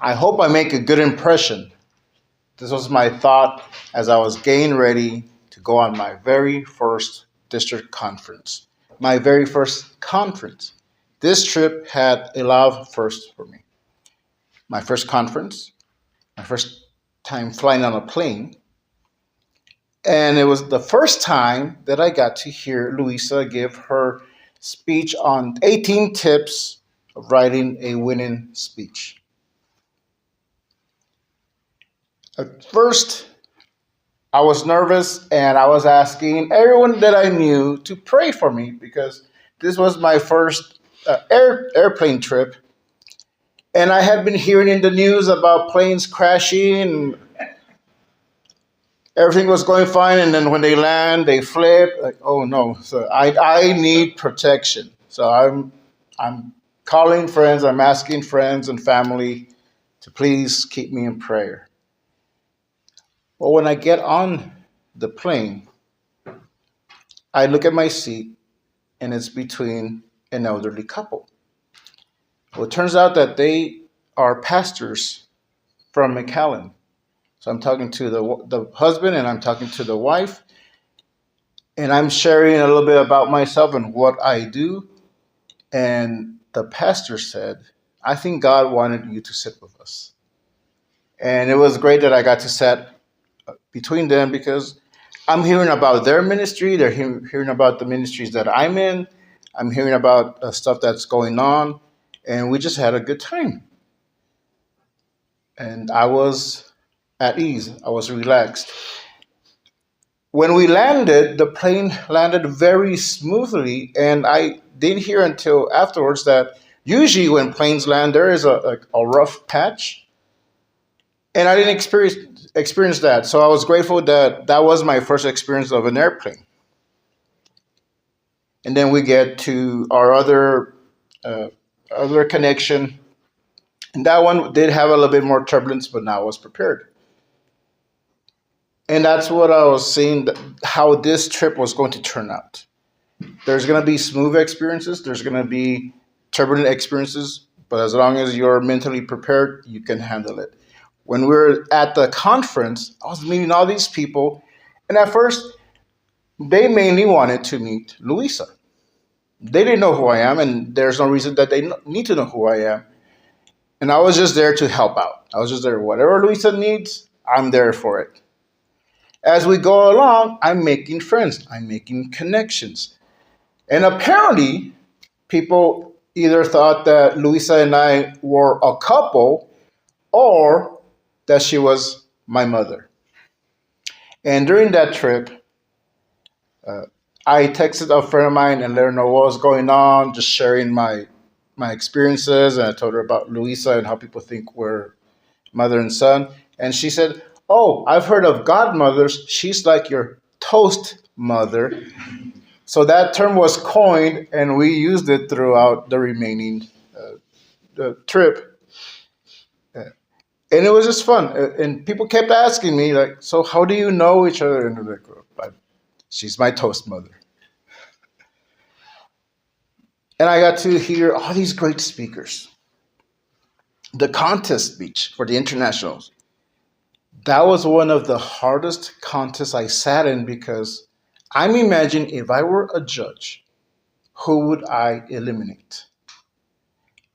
I hope I make a good impression. This was my thought as I was getting ready to go on my very first district conference. My very first conference. This trip had a lot of firsts for me. My first conference, my first time flying on a plane, and it was the first time that I got to hear Louisa give her speech on 18 tips of writing a winning speech. At first, I was nervous and I was asking everyone that I knew to pray for me because this was my first airplane trip. And I had been hearing in the news about planes crashing and everything was going fine. And then when they land, they flip. Like, oh no. So I need protection. So I'm calling friends, I'm asking friends and family to please keep me in prayer. Well, when I get on the plane, I look at my seat and it's between an elderly couple. Well, it turns out that they are pastors from McAllen. So I'm talking to the husband and I'm talking to the wife, and I'm sharing a little bit about myself and what I do. And the pastor said, I think God wanted you to sit with us. And it was great that I got to sit between them because I'm hearing about their ministry. They're hearing about the ministries that I'm in. I'm hearing about stuff that's going on. And we just had a good time. And I was at ease. I was relaxed. When we landed, the plane landed very smoothly. And I didn't hear until afterwards that usually when planes land, there is a rough patch. And I didn't experience that. So I was grateful that that was my first experience of an airplane. And then we get to our other connection, and that one did have a little bit more turbulence, but now I was prepared. And that's what I was seeing how this trip was going to turn out. There's going to be smooth experiences, there's going to be turbulent experiences, but as long as you're mentally prepared, you can handle it. When we were at the conference, I was meeting all these people, and at first, they mainly wanted to meet Louisa. They didn't know who I am, and there's no reason that they need to know who I am. And I was just there to help out. I was just there. Whatever Louisa needs, I'm there for it. As we go along, I'm making friends, I'm making connections. And apparently, people either thought that Louisa and I were a couple or that she was my mother. And during that trip, uh, I texted a friend of mine and let her know what was going on, just sharing my experiences. And I told her about Louisa and how people think we're mother and son. And she said, oh, I've heard of godmothers. She's like your toast mother. So that term was coined, and we used it throughout the remaining the trip. And it was just fun. And people kept asking me, like, so how do you know each other? And I'm like, she's my toast mother. And I got to hear all these great speakers. The contest speech for the internationals. That was one of the hardest contests I sat in because I'm imagining if I were a judge, who would I eliminate?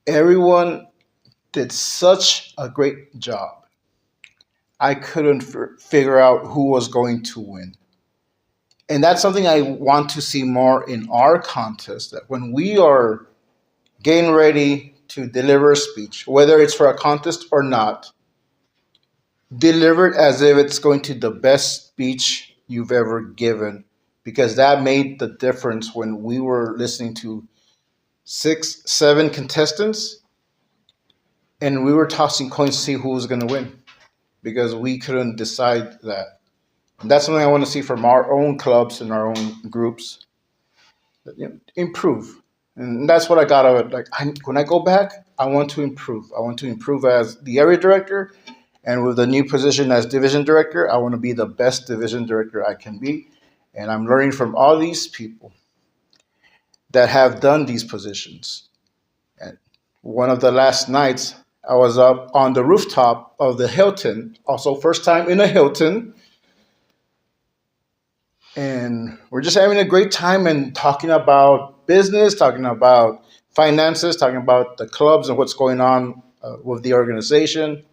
Everyone did such a great job. I couldn't figure out who was going to win. And that's something I want to see more in our contest, that when we are getting ready to deliver a speech, whether it's for a contest or not, deliver it as if it's going to be the best speech you've ever given, because that made the difference when we were listening to 6, 7 contestants and we were tossing coins to see who was going to win because we couldn't decide that. And that's something I want to see from our own clubs and our own groups. Improve. And that's what I got out of it. Like when I go back, I want to improve. I want to improve as the area director. And with the new position as division director, I want to be the best division director I can be. And I'm learning from all these people that have done these positions. And one of the last nights, I was up on the rooftop of the Hilton, also first time in a Hilton, and we're just having a great time and talking about business, talking about finances, talking about the clubs and what's going on with the organization.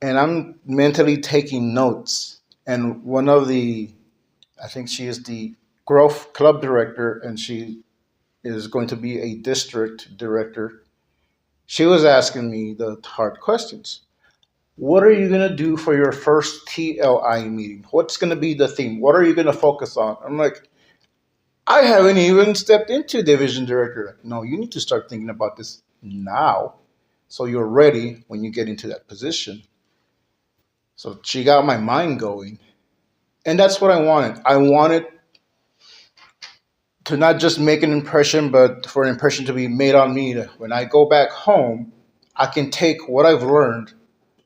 And I'm mentally taking notes. And one of the, I think she is the growth club director, and she is going to be a district director. She was asking me the hard questions. What are you going to do for your first TLI meeting? What's going to be the theme? What are you going to focus on? I'm like, I haven't even stepped into division director. Like, no, you need to start thinking about this now so you're ready when you get into that position. So she got my mind going. And that's what I wanted. I wanted to not just make an impression, but for an impression to be made on me. When I go back home, I can take what I've learned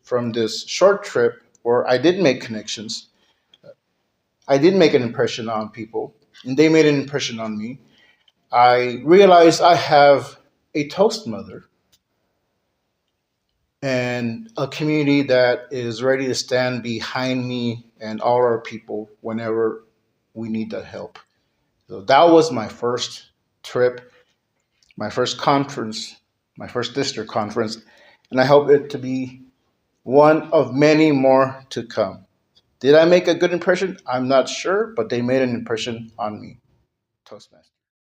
from this short trip where I did make connections. I did make an impression on people, and they made an impression on me. I realized I have a toast mother and a community that is ready to stand behind me and all our people whenever we need that help. So that was my first trip, my first conference, my first district conference, and I hope it to be one of many more to come. Did I make a good impression? I'm not sure, but they made an impression on me. Toastmasters.